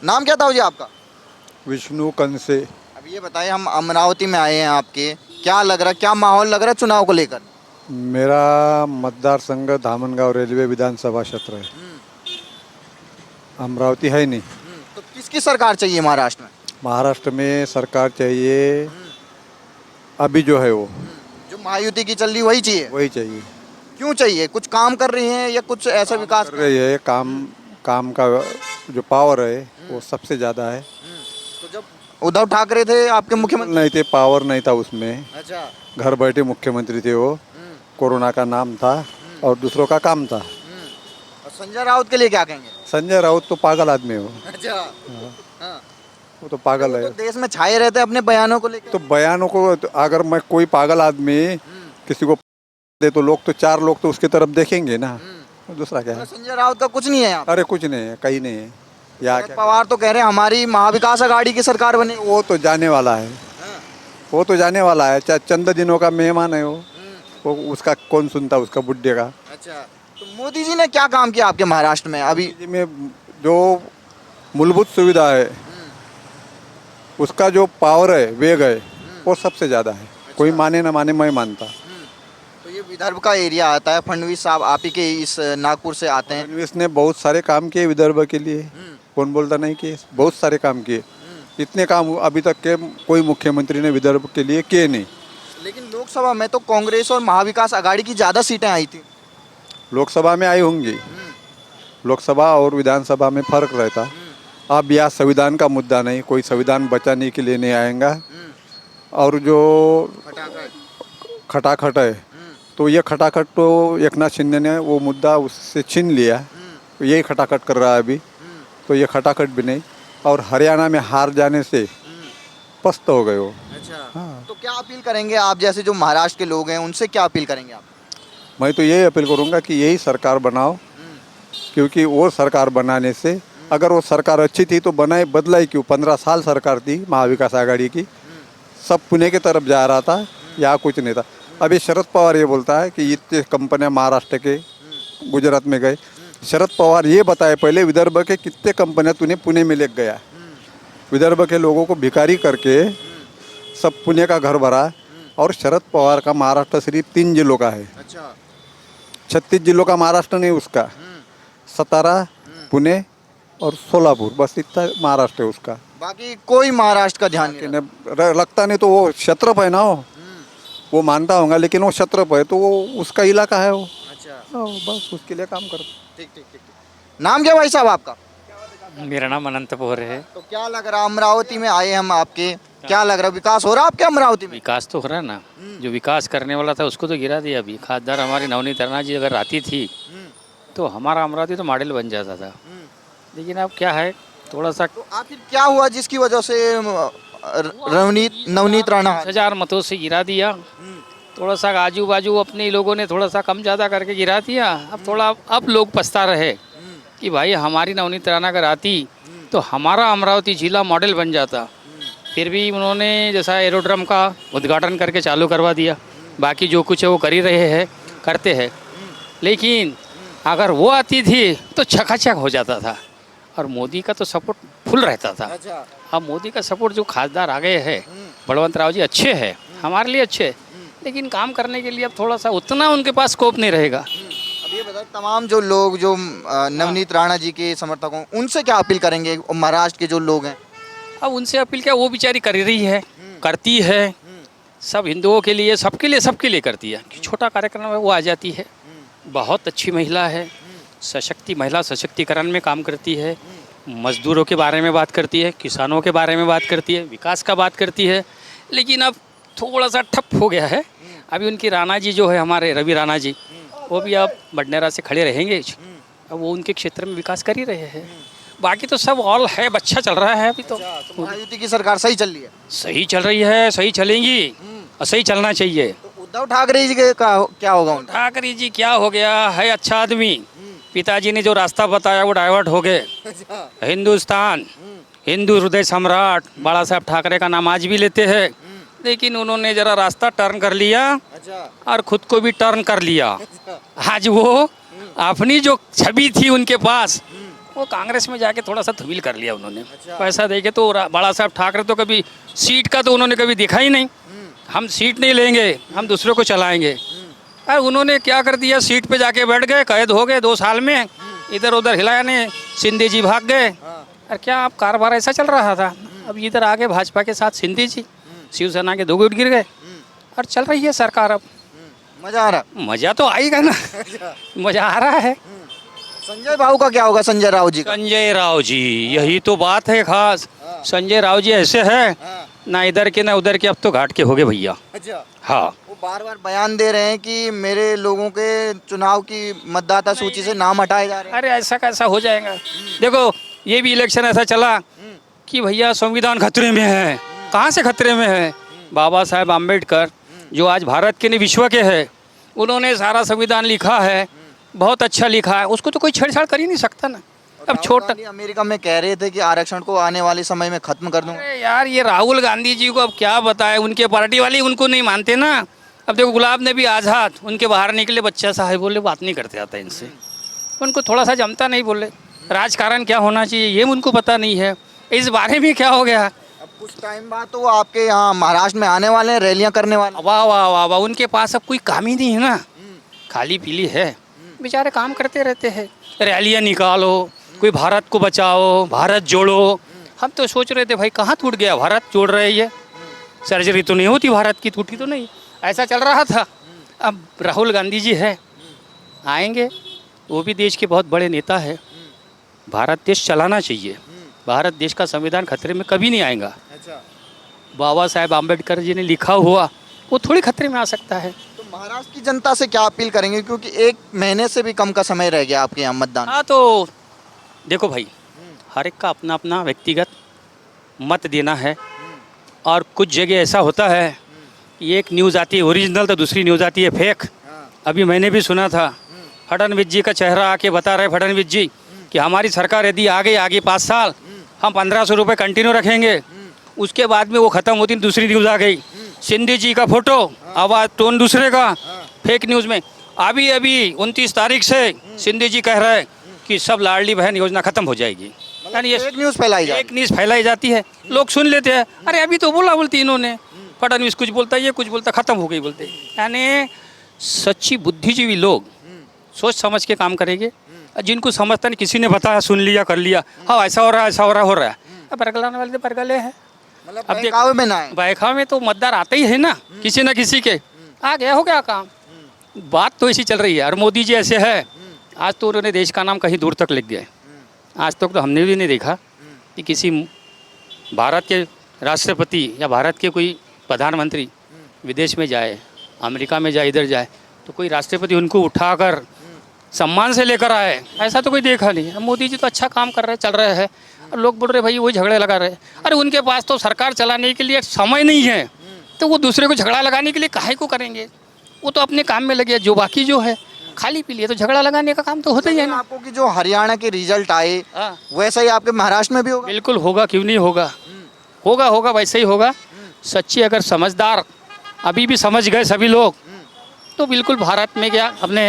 नाम क्या था जी आपका? विष्णु कंसे। अब ये बताइए, हम अमरावती में आए हैं आपके, क्या लग रहा है, क्या माहौल लग रहा है चुनाव को लेकर? मेरा मतदार संघ धामनगांव रेलवे विधानसभा क्षेत्र है। अमरावती है नहीं। तो किसकी सरकार चाहिए महाराष्ट्र में? महाराष्ट्र में सरकार चाहिए अभी जो है वो, जो महायुति की चल रही वही चाहिए? वही चाहिए। क्यों चाहिए? कुछ काम कर रही हैं या कुछ ऐसा विकास कर रही है काम। काम का जो पावर है वो सबसे ज़्यादा है। तो जब उद्धव ठाकरे थे आपके मुख्यमंत्री? नहीं थे, पावर नहीं था उसमें। अच्छा। घर बैठे मुख्यमंत्री थे वो। कोरोना का नाम था और दूसरों का काम था। और संजय राउत के लिए क्या कहेंगे? संजय राउत तो पागल आदमी है वो। अच्छा। हाँ। वो तो पागल तो है। देश में छाए रहते हैं अपने बयानों को लेकर। तो बयानों को तो अगर मैं कोई पागल आदमी किसी को दे तो लोग तो चार लोग तो उसकी तरफ देखेंगे ना। दूसरा क्या है? संजय राउत का कुछ नहीं है यहाँ पे। अरे कुछ नहीं है, कहीं नहीं है। या शरद क्या? पवार तो कह रहे हैं हमारी महाविकास आघाड़ी की सरकार बने। वो तो जाने वाला है। वो तो जाने वाला है, चाहे चंद दिनों का मेहमान है वो उसका कौन सुनता, उसका बुड्ढे का। अच्छा। तो मोदी जी ने क्या काम किया आपके महाराष्ट्र में अभी? में जो मूलभूत सुविधा है उसका जो पावर है, वेग है, वो सबसे ज़्यादा है। कोई माने ना माने, मैं मानता। तो ये विदर्भ का एरिया आता है, फडणवीस साहब आप ही के इस नागपुर से आते हैं। फडणवीस ने बहुत सारे काम किए विदर्भ के लिए। कौन बोलता नहीं किए? बहुत सारे काम किए। इतने काम अभी तक के कोई मुख्यमंत्री ने विदर्भ के लिए किए नहीं। लेकिन लोकसभा में तो कांग्रेस और महाविकास आघाड़ी की ज़्यादा सीटें आई थी। लोकसभा में आई होंगी। लोकसभा और विधानसभा में फर्क रहता। अब यह संविधान का मुद्दा नहीं, कोई संविधान बचाने के लिए नहीं आएगा। और जो खटाखट है तो ये खटाखट तो एकनाथ शिंदे ने वो मुद्दा उससे छीन लिया। तो यही खटाखट कर रहा है अभी। तो ये खटाखट भी नहीं। और हरियाणा में हार जाने से पस्त हो गए वो। अच्छा। हाँ। तो क्या अपील करेंगे आप जैसे जो महाराष्ट्र के लोग हैं उनसे क्या अपील करेंगे आप? मैं तो यही अपील करूँगा कि यही सरकार बनाओ, क्योंकि वो सरकार बनाने से अगर वो सरकार अच्छी थी तो बनाई बदलाई क्यों? 15 साल सरकार थी महाविकास आघाड़ी की, सब पुणे की तरफ जा रहा था, यहाँ कुछ नहीं था। अभी शरद पवार ये बोलता है कि इतने कंपनियां महाराष्ट्र के गुजरात में गए। शरद पवार ये बताए पहले विदर्भ के कितने कंपनियां तूने पुणे में ले गया। विदर्भ के लोगों को भिखारी करके सब पुणे का घर भरा। और शरद पवार का महाराष्ट्र सिर्फ 3 जिलों का है। अच्छा। 36 जिलों का महाराष्ट्र नहीं उसका। सतारा, पुणे और सोलापुर, बस इतना महाराष्ट्र है उसका। बाकी कोई महाराष्ट्र का ध्यान नहीं रखता। लगता नहीं तो वो क्षत्रप है ना, वो मानता होगा, लेकिन वो क्षत्रप है तो वो उसका इलाका है वो। अच्छा। बस उसके लिए काम करता। ठीक ठीक ठीक ठीक। नाम क्या भाई साहब आपका? मेरा नाम अनंत पोहर है। तो क्या लग रहा, अमरावती में आए हम आपके, क्या लग रहा विकास हो रहा आपके अमरावती में? विकास तो हो रहा है ना। जो विकास करने वाला था उसको तो गिरा दिया अभी। खासदार हमारी नवनीत राणा जी अगर आती थी तो हमारा अमरावती तो मॉडल बन जाता था। लेकिन अब क्या है, थोड़ा सा तो आखिर क्या हुआ जिसकी वजह से नवनीत राणा? 10,000 मतों से गिरा दिया। थोड़ा सा आजू बाजू अपने लोगों ने थोड़ा सा कम ज़्यादा करके गिरा दिया। अब लोग पछता रहे कि भाई हमारी नवनीत राणा अगर आती तो हमारा अमरावती जिला मॉडल बन जाता। फिर भी उन्होंने जैसा एरोड्रम का उद्घाटन करके चालू करवा दिया। बाकी जो कुछ है वो कर ही रहे हैं, करते हैं। लेकिन अगर वो आती थी तो छकाछक हो जाता था और मोदी का तो सपोर्ट फुल रहता था। अच्छा। अब मोदी का सपोर्ट जो खासदार आ गए हैं, बलवंत राव जी अच्छे हैं, हमारे लिए अच्छे, लेकिन काम करने के लिए अब थोड़ा सा उतना उनके पास स्कोप नहीं रहेगा। अब ये बताओ, तमाम जो लोग जो नवनीत राणा जी के समर्थक हों उनसे क्या अपील करेंगे, महाराष्ट्र के जो लोग हैं? अब उनसे अपील क्या, वो बेचारी कर रही है, करती है, सब हिंदुओं के लिए, सबके लिए करती है। छोटा कार्यक्रम है वो आ जाती है। बहुत अच्छी महिला है, महिला सशक्तिकरण में काम करती है, मजदूरों के बारे में बात करती है, किसानों के बारे में बात करती है, विकास का बात करती है। लेकिन अब थोड़ा सा ठप हो गया है। अभी उनकी राणा जी जो है हमारे रवि राणा जी, वो भी अब बडनेरा से खड़े रहेंगे। अब वो उनके क्षेत्र में विकास कर ही रहे हैं। बाकी तो सब ऑल है, अच्छा चल रहा है अभी तो। महायुति की सरकार सही चल रही है? सही चल रही है, सही चलेंगी और सही चलना चाहिए। तो उद्धव ठाकरे जी का क्या होगा उनका? ठाकरे जी क्या हो गया है, अच्छा आदमी। पिताजी ने जो रास्ता बताया वो डाइवर्ट हो गए। हिंदुस्तान, हिंदू हृदय सम्राट बाला साहब ठाकरे का नाम आज भी लेते हैं, लेकिन उन्होंने जरा रास्ता टर्न कर लिया और खुद को भी टर्न कर लिया। आज वो अपनी जो छवि थी उनके पास वो कांग्रेस में जाके थोड़ा सा धुमिल कर लिया उन्होंने। पैसा दे के तो बड़ा साहब ठाकरे तो कभी सीट का तो उन्होंने कभी देखा ही नहीं। हम सीट नहीं लेंगे, हम दूसरों को चलाएंगे। और उन्होंने क्या कर दिया, सीट पे जाके बैठ गए, कैद हो गए 2 साल में, इधर उधर हिलाया नहीं, सिंधे जी भाग गए। और क्या आप कारोबार ऐसा चल रहा था। अब इधर आगे भाजपा के साथ सिंधे जी, शिवसेना के 2 गुट गिर गए और चल रही है सरकार। अब मजा आ रहा। मज़ा तो आएगा ना, मज़ा आ रहा है। संजय बाबू का क्या होगा, संजय राव जी का? संजय राव जी, यही तो बात है खास। संजय राव जी ऐसे हैं, ना इधर के ना उधर के, अब तो घाट के हो गए भैया। अच्छा, हाँ, वो बार बार बयान दे रहे हैं कि मेरे लोगों के चुनाव की मतदाता सूची से नाम हटाए जा रहे हैं। अरे ऐसा कैसा हो जाएगा। देखो ये भी इलेक्शन ऐसा चला कि भैया संविधान खतरे में है। कहाँ से खतरे में है? बाबा साहेब आम्बेडकर जो आज भारत के नहीं विश्व के हैं, उन्होंने सारा संविधान लिखा है, बहुत अच्छा लिखा है, उसको तो कोई छेड़छाड़ कर ही नहीं सकता ना। अब छोटा, अमेरिका में कह रहे थे कि आरक्षण को आने वाले समय में खत्म कर दूंगा। अरे यार ये राहुल गांधी जी को अब क्या बताए, उनके पार्टी वाले उनको नहीं मानते ना। अब देखो गुलाब नबी आज़ाद, उनके बाहर निकले बच्चा साहब, बोले बात नहीं करते आता इनसे, उनको थोड़ा सा जमता नहीं, बोले राजकारण क्या होना चाहिए ये उनको पता नहीं है। इस बारे में क्या हो गया, अब कुछ टाइम बाद तो वो आपके यहाँ महाराष्ट्र में आने वाले हैं, रैलियां करने वाले हैं। वाह वाह वाह वाह, उनके पास अब कोई काम ही नहीं है ना, खाली पीली है, बेचारे काम करते रहते हैं। रैलियाँ निकालो, कोई भारत को बचाओ, भारत जोड़ो। हम तो सोच रहे थे भाई कहाँ टूट गया भारत, जोड़ रहे ये, सर्जरी तो नहीं होती भारत की, टूटी तो नहीं, ऐसा चल रहा था। अब राहुल गांधी जी है, आएंगे, वो भी देश के बहुत बड़े नेता है। भारत देश चलाना चाहिए, भारत देश का संविधान खतरे में कभी नहीं आएगा। अच्छा, बाबा साहेब आम्बेडकर जी ने लिखा हुआ वो थोड़ी खतरे में आ सकता है। तो महाराष्ट्र की जनता से क्या अपील करेंगे, क्योंकि 1 महीने से भी कम का समय रह गया आपके यहाँ मतदान? हाँ तो देखो भाई, हर एक का अपना अपना व्यक्तिगत मत देना है। और कुछ जगह ऐसा होता है कि एक न्यूज़ आती है ओरिजिनल तो दूसरी न्यूज़ आती है फेक। अभी मैंने भी सुना था, फडणवीस जी का चेहरा आके बता रहे फडणवीस जी कि हमारी सरकार यदि आगे 5 साल हम 1500 रुपये कंटिन्यू रखेंगे। उसके बाद में वो ख़त्म होती, दूसरी न्यूज़ आ गई, सिंधे जी का फोटो, आवाज़ टोन दूसरे का, फेक न्यूज़ में। अभी 29 तारीख से सिंधे जी कह रहे हैं कि सब लाडली बहन योजना खत्म हो जाएगी। यानी ये फेक न्यूज़ फैलाई एक न्यूज़ फैलाई जाती है, लोग सुन लेते हैं, अरे अभी तो बोलती इन्होंने, फडणवीस कुछ बोलता है, ये कुछ बोलता, खत्म हो गई बोलते। यानी सच्ची बुद्धिजीवी लोग सोच समझ के काम करेंगे। जिनको समझता नहीं, किसी ने बताया, सुन लिया, कर लिया, हाँ ऐसा हो रहा है, ऐसा हो रहा है। अब बरगलाने वाले तो बरगले हैं। मतलब अब बहकावे में ना आए। बहकावे में तो मतदार आते ही है ना, किसी न किसी के आ गया हो गया काम। बात तो ऐसी चल रही है। और मोदी जी ऐसे है, आज तो उन्होंने देश का नाम कहीं दूर तक लिख गए। आज तक तो हमने भी नहीं देखा कि किसी भारत के राष्ट्रपति या भारत के कोई प्रधानमंत्री विदेश में जाए, अमेरिका में जाए, इधर जाए, तो कोई राष्ट्रपति उनको उठाकर सम्मान से लेकर आए, ऐसा तो कोई देखा नहीं। अब मोदी जी तो अच्छा काम कर रहे, चल रहे हैं, और लोग बोल रहे भाई वही झगड़े लगा रहे। अरे उनके पास तो सरकार चलाने के लिए समय नहीं है, तो वो दूसरे को झगड़ा लगाने के लिए काहे को करेंगे। वो तो अपने काम में लगे, जो बाकी जो है खाली पी लिए, तो झगड़ा लगाने का काम तो होता ही है ना। आपको कि जो हरियाणा के रिजल्ट आए हाँ, वैसा ही आपके महाराष्ट्र में भी होगा? बिल्कुल होगा, क्यों नहीं होगा, होगा वैसे ही होगा। सच्ची अगर समझदार अभी भी समझ गए सभी लोग, तो बिल्कुल भारत में क्या अपने